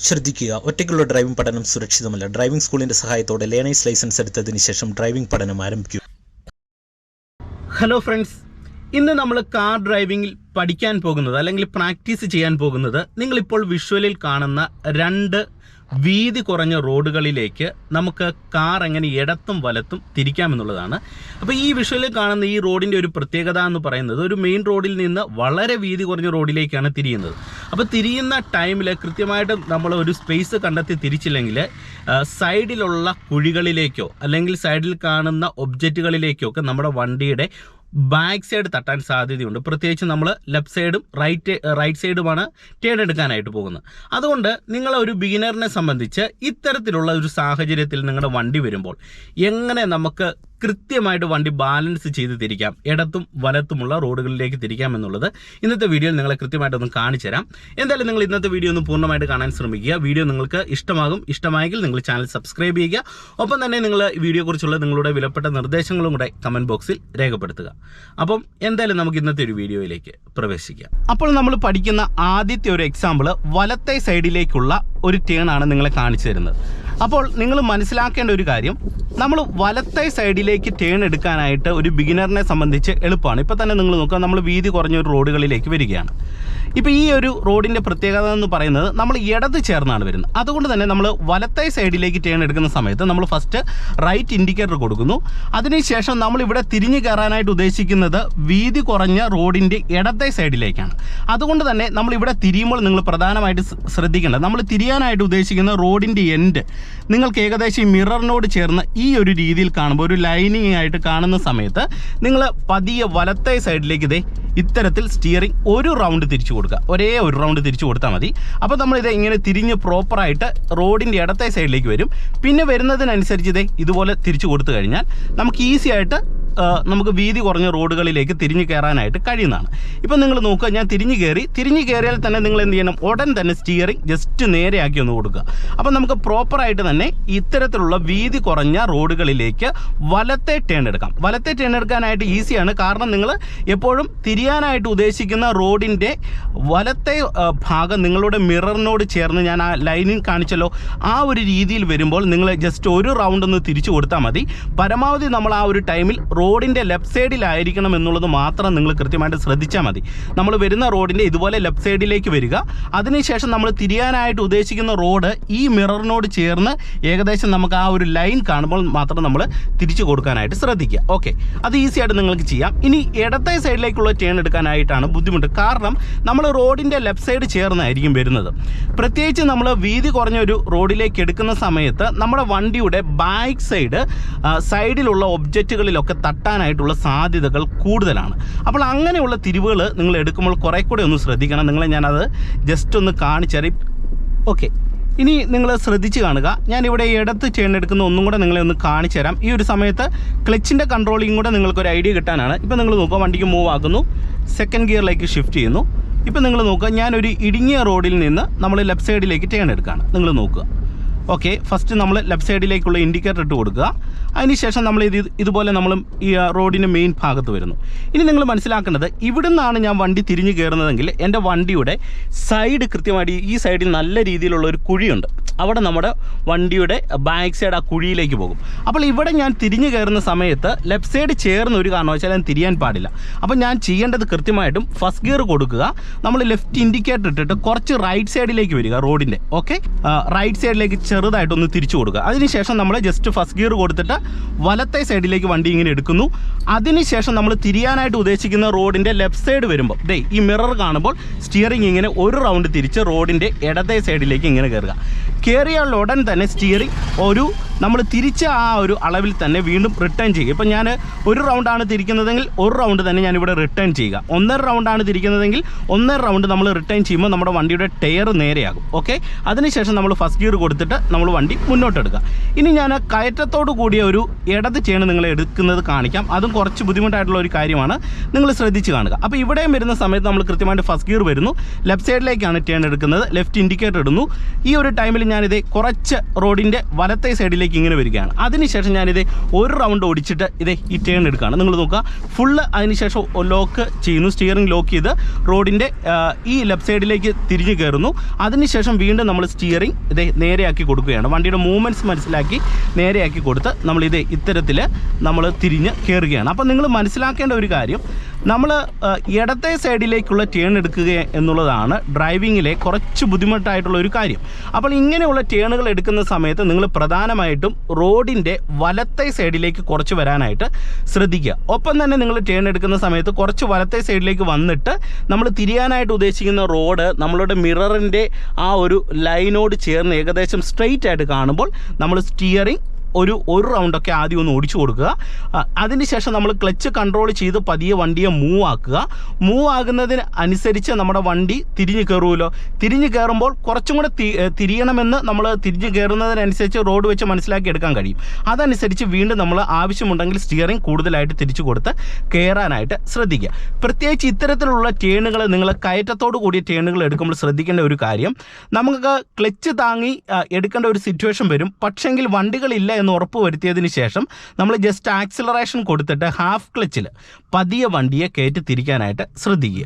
ശ്രദ്ധിക്കുക, ഒറ്റയ്ക്കുള്ള ഡ്രൈവിംഗ് പഠനം സുരക്ഷിതമല്ല. ഡ്രൈവിംഗ് സ്കൂളിന്റെ സഹായത്തോടെ ലേണേഴ്സ് ലൈസൻസ് എടുത്തതിന് ശേഷം ഡ്രൈവിംഗ് പഠനം ആരംഭിക്കുക. ഹലോ ഫ്രണ്ട്സ്, ഇന്ന് നമ്മൾ കാർ ഡ്രൈവിംഗിൽ പഠിക്കാൻ പോകുന്നത് അല്ലെങ്കിൽ പ്രാക്ടീസ് ചെയ്യാൻ പോകുന്നത് നിങ്ങളിപ്പോൾ വിഷ്വലിൽ കാണുന്ന രണ്ട് വീതി കുറഞ്ഞ റോഡുകളിലേക്ക് നമുക്ക് കാർ എങ്ങനെ ഇടത്തും വലത്തും തിരിക്കാമെന്നുള്ളതാണ്. അപ്പോൾ ഈ വിഷ്വലിൽ കാണുന്ന ഈ റോഡിൻ്റെ ഒരു പ്രത്യേകത എന്ന് പറയുന്നത് ഒരു മെയിൻ റോഡിൽ നിന്ന് വളരെ വീതി കുറഞ്ഞ റോഡിലേക്കാണ് തിരിയുന്നത്. അപ്പോൾ തിരിയുന്ന ടൈമിൽ കൃത്യമായിട്ട് നമ്മൾ ഒരു സ്പേസ് കണ്ടെത്തി തിരിച്ചില്ലെങ്കിൽ സൈഡിലുള്ള കുഴികളിലേക്കോ അല്ലെങ്കിൽ സൈഡിൽ കാണുന്ന ഒബ്ജക്റ്റുകളിലേക്കോ ഒക്കെ നമ്മുടെ വണ്ടിയുടെ ബാക്ക് സൈഡ് തട്ടാൻ സാധ്യതയുണ്ട്. പ്രത്യേകിച്ച് നമ്മൾ ലെഫ്റ്റ് സൈഡും റൈറ്റ് സൈഡുമാണ് ടേൺ എടുക്കാനായിട്ട് പോകുന്നത്. അതുകൊണ്ട് നിങ്ങൾ ഒരു ബിഗിനറിനെ സംബന്ധിച്ച് ഇത്തരത്തിലുള്ള ഒരു സാഹചര്യത്തിൽ നിങ്ങളുടെ വണ്ടി വരുമ്പോൾ എങ്ങനെ നമുക്ക് കൃത്യമായിട്ട് വണ്ടി ബാലൻസ് ചെയ്ത് തിരിക്കാം, ഇടത്തും വലത്തുമുള്ള റോഡുകളിലേക്ക് തിരിക്കാം എന്നുള്ളത് ഇന്നത്തെ വീഡിയോയിൽ നിങ്ങളെ കൃത്യമായിട്ടൊന്ന് കാണിച്ചു തരാം. എന്തായാലും നിങ്ങൾ ഇന്നത്തെ വീഡിയോ ഒന്ന് പൂർണ്ണമായിട്ട് കാണാൻ ശ്രമിക്കുക. വീഡിയോ നിങ്ങൾക്ക് ഇഷ്ടമായെങ്കിൽ നിങ്ങൾ ചാനൽ സബ്സ്ക്രൈബ് ചെയ്യുക. ഒപ്പം തന്നെ നിങ്ങൾ ഈ വീഡിയോയെക്കുറിച്ചുള്ള നിങ്ങളുടെ വിലപ്പെട്ട നിർദ്ദേശങ്ങളും കൂടെ കമൻറ്റ് ബോക്സിൽ രേഖപ്പെടുത്തുക. അപ്പം എന്തായാലും നമുക്ക് ഇന്നത്തെ ഒരു വീഡിയോയിലേക്ക് പ്രവേശിക്കാം. അപ്പോൾ നമ്മൾ പഠിക്കുന്ന ആദ്യത്തെ ഒരു എക്സാമ്പിൾ വലത്തെ സൈഡിലേക്കുള്ള ഒരു ടേൺ ആണ് നിങ്ങളെ കാണിച്ചു തരുന്നത്. അപ്പോൾ നിങ്ങൾ മനസ്സിലാക്കേണ്ട ഒരു കാര്യം, നമ്മൾ വലത്തെ സൈഡിലേക്ക് ടേൺ എടുക്കാനായിട്ട് ഒരു ബിഗിനറിനെ സംബന്ധിച്ച് എളുപ്പമാണ്. ഇപ്പോൾ തന്നെ നിങ്ങൾ നോക്കുക, നമ്മൾ വീതി കുറഞ്ഞ ഒരു റോഡുകളിലേക്ക് വരികയാണ്. ഇപ്പോൾ ഈ ഒരു റോഡിൻ്റെ പ്രത്യേകത എന്ന് പറയുന്നത് നമ്മൾ ഇടത് ചേർന്നാണ് വരുന്നത്. അതുകൊണ്ട് തന്നെ നമ്മൾ വലത്തെ സൈഡിലേക്ക് ടേൺ എടുക്കുന്ന സമയത്ത് നമ്മൾ ഫസ്റ്റ് റൈറ്റ് ഇൻഡിക്കേറ്റർ കൊടുക്കുന്നു. അതിനുശേഷം നമ്മളിവിടെ തിരിഞ്ഞു കയറാനായിട്ട് ഉദ്ദേശിക്കുന്നത് വീതി കുറഞ്ഞ റോഡിൻ്റെ ഇടത്തെ സൈഡിലേക്കാണ്. അതുകൊണ്ട് തന്നെ നമ്മളിവിടെ തിരിയുമ്പോൾ നിങ്ങൾ പ്രധാനമായിട്ട് ശ്രദ്ധിക്കേണ്ടത്, നമ്മൾ തിരിയാനായിട്ട് ഉദ്ദേശിക്കുന്ന റോഡിൻ്റെ എൻഡ് നിങ്ങൾക്ക് ഏകദേശം ഈ മിററിനോട് ചേർന്ന് ഈ ഒരു രീതിയിൽ കാണുമ്പോൾ ഒരു ലൈനിങ് ആയിട്ട് കാണുന്ന സമയത്ത് നിങ്ങൾ പതിയെ വലത്തെ സൈഡിലേക്ക് ഇത്തരത്തിൽ സ്റ്റിയറിംഗ് ഒരു റൗണ്ട് തിരിച്ചു കൊടുക്കുക. ഒരേ ഒരു റൗണ്ട് തിരിച്ചു കൊടുത്താൽ മതി. അപ്പോൾ നമ്മളിത് ഇങ്ങനെ തിരിഞ്ഞ് പ്രോപ്പറായിട്ട് റോഡിൻ്റെ ഇടത്തെ സൈഡിലേക്ക് വരും. പിന്നെ വരുന്നതിനനുസരിച്ച് ഇതുപോലെ തിരിച്ചു കൊടുത്തു കഴിഞ്ഞാൽ നമുക്ക് ഈസി ആയിട്ട് നമുക്ക് വീതി കുറഞ്ഞ റോഡുകളിലേക്ക് തിരിഞ്ഞു കയറാനായിട്ട് കഴിയുന്നതാണ്. ഇപ്പം നിങ്ങൾ നോക്കുക, ഞാൻ തിരിഞ്ഞു കയറിയാൽ തന്നെ നിങ്ങൾ എന്ത് ചെയ്യണം, ഉടൻ തന്നെ സ്റ്റിയറിംഗ് ജസ്റ്റ് നേരെയാക്കി ഒന്ന് കൊടുക്കുക. അപ്പം നമുക്ക് പ്രോപ്പറായിട്ട് തന്നെ ഇത്തരത്തിലുള്ള വീതി കുറഞ്ഞ റോഡുകളിലേക്ക് വലത്തെ ടേൺ എടുക്കാം. വലത്തെ ടേൺ എടുക്കാനായിട്ട് ഈസിയാണ്. കാരണം നിങ്ങൾ എപ്പോഴും തിരിയാനായിട്ട് ഉദ്ദേശിക്കുന്ന റോഡിൻ്റെ വലത്തെ ഭാഗം നിങ്ങളുടെ മിററിനോട് ചേർന്ന് ഞാൻ ആ ലൈനിൽ കാണിച്ചല്ലോ, ആ ഒരു രീതിയിൽ വരുമ്പോൾ നിങ്ങൾ ജസ്റ്റ് ഒരു റൗണ്ട് ഒന്ന് തിരിച്ചു കൊടുത്താൽ മതി. പരമാവധി നമ്മൾ ആ ഒരു ടൈമിൽ റോഡിൻ്റെ ലെഫ്റ്റ് സൈഡിലായിരിക്കണം എന്നുള്ളത് മാത്രം നിങ്ങൾ കൃത്യമായിട്ട് ശ്രദ്ധിച്ചാൽ മതി. നമ്മൾ വരുന്ന റോഡിൻ്റെ ഇതുപോലെ ലെഫ്റ്റ് സൈഡിലേക്ക് വരിക. അതിനുശേഷം നമ്മൾ തിരിയാനായിട്ട് ഉദ്ദേശിക്കുന്ന റോഡ് ഈ മിററിനോട് ചേർന്ന് ഏകദേശം നമുക്ക് ആ ഒരു ലൈൻ കാണുമ്പോൾ മാത്രം നമ്മൾ തിരിച്ചു കൊടുക്കാനായിട്ട് ശ്രദ്ധിക്കുക. ഓക്കെ, അത് ഈസി ആയിട്ട് നിങ്ങൾക്ക് ചെയ്യാം. ഇനി ഇടത്തെ സൈഡിലേക്കുള്ള ടേൺ എടുക്കാനായിട്ടാണ് ബുദ്ധിമുട്ട്. കാരണം നമ്മൾ റോഡിൻ്റെ ലെഫ്റ്റ് സൈഡ് ചേർന്നായിരിക്കും വരുന്നത്. പ്രത്യേകിച്ച് നമ്മൾ വീതി കുറഞ്ഞ ഒരു റോഡിലേക്ക് എടുക്കുന്ന സമയത്ത് നമ്മുടെ വണ്ടിയുടെ ബാക്ക് സൈഡിലുള്ള ഒബ്ജക്റ്റുകളിലൊക്കെ തട്ടാനായിട്ടുള്ള സാധ്യതകൾ കൂടുതലാണ്. അപ്പോൾ അങ്ങനെയുള്ള തിരിവുകൾ നിങ്ങൾ എടുക്കുമ്പോൾ കുറേ കൂടെ ഒന്ന് ശ്രദ്ധിക്കണം. നിങ്ങളെ ഞാനത് ജസ്റ്റ് ഒന്ന് കാണിച്ചറി. ഓക്കെ, ഇനി നിങ്ങൾ ശ്രദ്ധിച്ച് കാണുക. ഞാനിവിടെ ഇടത്ത് ടേൺ എടുക്കുന്ന ഒന്നും കൂടെ നിങ്ങളെ ഒന്ന് കാണിച്ചു തരാം. ഈ ഒരു സമയത്ത് ക്ലച്ചിൻ്റെ കൺട്രോളിങ് കൂടെ നിങ്ങൾക്കൊരു ഐഡിയ കിട്ടാനാണ്. ഇപ്പോൾ നിങ്ങൾ നോക്കുക, വണ്ടിക്ക് മൂവ് ആക്കുന്നു, സെക്കൻഡ് ഗിയറിലേക്ക് ഷിഫ്റ്റ് ചെയ്യുന്നു. ഇപ്പോൾ നിങ്ങൾ നോക്കുക, ഞാനൊരു ഇടുങ്ങിയ റോഡിൽ നിന്ന് നമ്മൾ ലെഫ്റ്റ് സൈഡിലേക്ക് ടേൺ എടുക്കുകയാണ്. നിങ്ങൾ നോക്കുക. ഓക്കെ, ഫസ്റ്റ് നമ്മൾ ലെഫ്റ്റ് സൈഡിലേക്കുള്ള ഇൻഡിക്കേറ്റർ ഇട്ട് കൊടുക്കുക. അതിനുശേഷം നമ്മൾ ഇതുപോലെ നമ്മൾ ഈ റോഡിൻ്റെ മെയിൻ ഭാഗത്ത് വരുന്നു. ഇനി നിങ്ങൾ മനസ്സിലാക്കേണ്ടത്, ഇവിടെ നിന്നാണ് ഞാൻ വണ്ടി തിരിഞ്ഞു കയറുന്നതെങ്കിൽ എൻ്റെ വണ്ടിയുടെ സൈഡ് കൃത്യമായിട്ട് ഈ സൈഡിൽ നല്ല രീതിയിലുള്ള ഒരു കുഴിയുണ്ട്. അവിടെ നമ്മുടെ വണ്ടിയുടെ ബാക്ക് സൈഡ് ആ കുഴിയിലേക്ക് പോകും. അപ്പോൾ ഇവിടെ ഞാൻ തിരിഞ്ഞു കയറുന്ന സമയത്ത് ലെഫ്റ്റ് സൈഡ് ചേർന്ന് ഒരു കാരണവശാലും ഞാൻ തിരിയാൻ പാടില്ല. അപ്പോൾ ഞാൻ ചെയ്യേണ്ടത് കൃത്യമായിട്ടും ഫസ്റ്റ് ഗിയർ കൊടുക്കുക. നമ്മൾ ലെഫ്റ്റ് ഇൻഡിക്കേറ്റർ ഇട്ടിട്ട് കുറച്ച് റൈറ്റ് സൈഡിലേക്ക് വരിക റോഡിൻ്റെ. ഓക്കെ, റൈറ്റ് സൈഡിലേക്ക് ചെറുതായിട്ടൊന്ന് തിരിച്ചു കൊടുക്കുക. അതിനുശേഷം നമ്മൾ ജസ്റ്റ് ഫസ്റ്റ് ഗിയർ കൊടുത്തിട്ട് വലത്തെ സൈഡിലേക്ക് വണ്ടി ഇങ്ങനെ എടുക്കുന്നു. അതിനുശേഷം നമ്മൾ തിരിയാനായിട്ട് ഉദ്ദേശിക്കുന്ന റോഡിൻ്റെ ലെഫ്റ്റ് സൈഡ് വരുമ്പോൾ ഈ മിറർ കാണുമ്പോൾ സ്റ്റിയറിംഗ് ഇങ്ങനെ ഒരു റൗണ്ട് തിരിച്ച് റോഡിൻ്റെ ഇടത്തെ സൈഡിലേക്ക് ഇങ്ങനെ കയറിയാൽ ഉടൻ തന്നെ സ്റ്റിയറിംഗ് നമ്മൾ തിരിച്ച ആ ഒരു അളവിൽ തന്നെ വീണ്ടും റിട്ടേൺ ചെയ്യുക. ഇപ്പം ഞാൻ ഒരു റൗണ്ടാണ് തിരിക്കുന്നതെങ്കിൽ ഒരു റൗണ്ട് തന്നെ ഞാനിവിടെ റിട്ടേൺ ചെയ്യുക. 1.5 റൗണ്ടാണ് തിരിക്കുന്നതെങ്കിൽ 1.5 റൗണ്ട് നമ്മൾ റിട്ടേൺ ചെയ്യുമ്പോൾ നമ്മുടെ വണ്ടിയുടെ ടയർ നേരെയാകും. ഓക്കെ, അതിനുശേഷം നമ്മൾ ഫസ്റ്റ് ഗിയർ കൊടുത്തിട്ട് നമ്മൾ വണ്ടി മുന്നോട്ടെടുക്കുക. ഇനി ഞാൻ കയറ്റത്തോടു കൂടിയ ഒരു ഇടത് ചേണ് നിങ്ങളെ എടുക്കുന്നത് കാണിക്കാം. അതും കുറച്ച് ബുദ്ധിമുട്ടായിട്ടുള്ള ഒരു കാര്യമാണ്, നിങ്ങൾ ശ്രദ്ധിച്ച് കാണുക. അപ്പോൾ ഇവിടെയും വരുന്ന സമയത്ത് നമ്മൾ കൃത്യമായിട്ട് ഫസ്റ്റ് ഗിയർ വരുന്നു, ലെഫ്റ്റ് സൈഡിലേക്കാണ് ടേൺ എടുക്കുന്നത്, ലെഫ്റ്റ് ഇൻഡിക്കേറ്റർ ഇടുന്നു. ഈ ഒരു ടൈമിൽ ഞാൻ ഞാനിത് കുറച്ച് റോഡിൻ്റെ വലത്തെ സൈഡിലേക്ക് ഇങ്ങനെ വരികയാണ്. അതിനുശേഷം ഞാനിത് ഒരു റൗണ്ട് ഓടിച്ചിട്ട് ഈ ടേൺ എടുക്കുകയാണ്. നിങ്ങൾ നോക്കുക, ഫുള്ള് അതിനുശേഷം ലോക്ക് ചെയ്യുന്നു, സ്റ്റിയറിംഗ് ലോക്ക് ചെയ്ത് റോഡിൻ്റെ ഈ ലെഫ്റ്റ് സൈഡിലേക്ക് തിരിഞ്ഞ് കയറുന്നു. അതിനുശേഷം വീണ്ടും നമ്മൾ സ്റ്റിയറിംഗ് നേരെയാക്കി കൊടുക്കുകയാണ്. വണ്ടിയുടെ മൂവ്മെൻറ്റ്സ് മനസ്സിലാക്കി നേരെയാക്കി കൊടുത്ത് ഇത്തരത്തിൽ നമ്മൾ തിരിഞ്ഞ് കയറുകയാണ്. അപ്പോൾ നിങ്ങൾ മനസ്സിലാക്കേണ്ട ഒരു കാര്യം, നമ്മൾ ഇടത്തെ സൈഡിലേക്കുള്ള ടേൺ എടുക്കുക എന്നുള്ളതാണ് ഡ്രൈവിങ്ങിലെ കുറച്ച് ബുദ്ധിമുട്ടായിട്ടുള്ള ഒരു കാര്യം. അപ്പോൾ ഇങ്ങനെയുള്ള ടേണുകൾ എടുക്കുന്ന സമയത്ത് നിങ്ങൾ പ്രധാനമായിട്ടും റോഡിൻ്റെ വലത്തെ സൈഡിലേക്ക് കുറച്ച് വരാനായിട്ട് ശ്രദ്ധിക്കുക. ഒപ്പം തന്നെ നിങ്ങൾ ടേൺ എടുക്കുന്ന സമയത്ത് കുറച്ച് വലത്തെ സൈഡിലേക്ക് വന്നിട്ട് നമ്മൾ തിരിയാനായിട്ട് ഉദ്ദേശിക്കുന്ന റോഡ് നമ്മളുടെ മിററിൻ്റെ ആ ഒരു ലൈനോട് ചേർന്ന് ഏകദേശം സ്ട്രെയിറ്റ് ആയിട്ട് കാണുമ്പോൾ നമ്മൾ സ്റ്റിയറിംഗ് ഒരു റൗണ്ടൊക്കെ ആദ്യം ഒന്ന് ഓടിച്ചു കൊടുക്കുക. അതിനുശേഷം നമ്മൾ ക്ലച്ച് കൺട്രോൾ ചെയ്ത് പതിയെ വണ്ടിയെ മൂവ് ആക്കുക. മൂവ് ആകുന്നതിന് അനുസരിച്ച് നമ്മുടെ വണ്ടി തിരിഞ്ഞ് കയറുമല്ലോ. തിരിഞ്ഞ് കയറുമ്പോൾ കുറച്ചും കൂടെ തിരിയണമെന്ന് നമ്മൾ തിരിഞ്ഞ് കയറുന്നതിനനുസരിച്ച് റോഡ് വെച്ച് മനസ്സിലാക്കി എടുക്കാൻ കഴിയും. അതനുസരിച്ച് വീണ്ടും നമ്മൾ ആവശ്യമുണ്ടെങ്കിൽ സ്റ്റിയറിംഗ് കൂടുതലായിട്ട് തിരിച്ചു കൊടുത്ത് കയറാനായിട്ട് ശ്രദ്ധിക്കുക. പ്രത്യേകിച്ച് ഇത്തരത്തിലുള്ള ടേണുകൾ, നിങ്ങൾ കയറ്റത്തോട് കൂടിയ ടേണുകൾ എടുക്കുമ്പോൾ ശ്രദ്ധിക്കേണ്ട ഒരു കാര്യം, നമുക്ക് ക്ലച്ച് താങ്ങി എടുക്കേണ്ട ഒരു സിറ്റുവേഷൻ വരും. പക്ഷെങ്കിൽ വണ്ടികളില്ല എന്ന് ഉറപ്പ് വരുത്തിയതിന് ശേഷം നമ്മൾ ജസ്റ്റ് ആക്സിലറേഷൻ കൊടുത്തിട്ട് ഹാഫ് ക്ലച്ചിൽ പതിയെ വണ്ടിയെ കയറ്റി തിരിക്കാനായിട്ട് ശ്രദ്ധിക്കുക.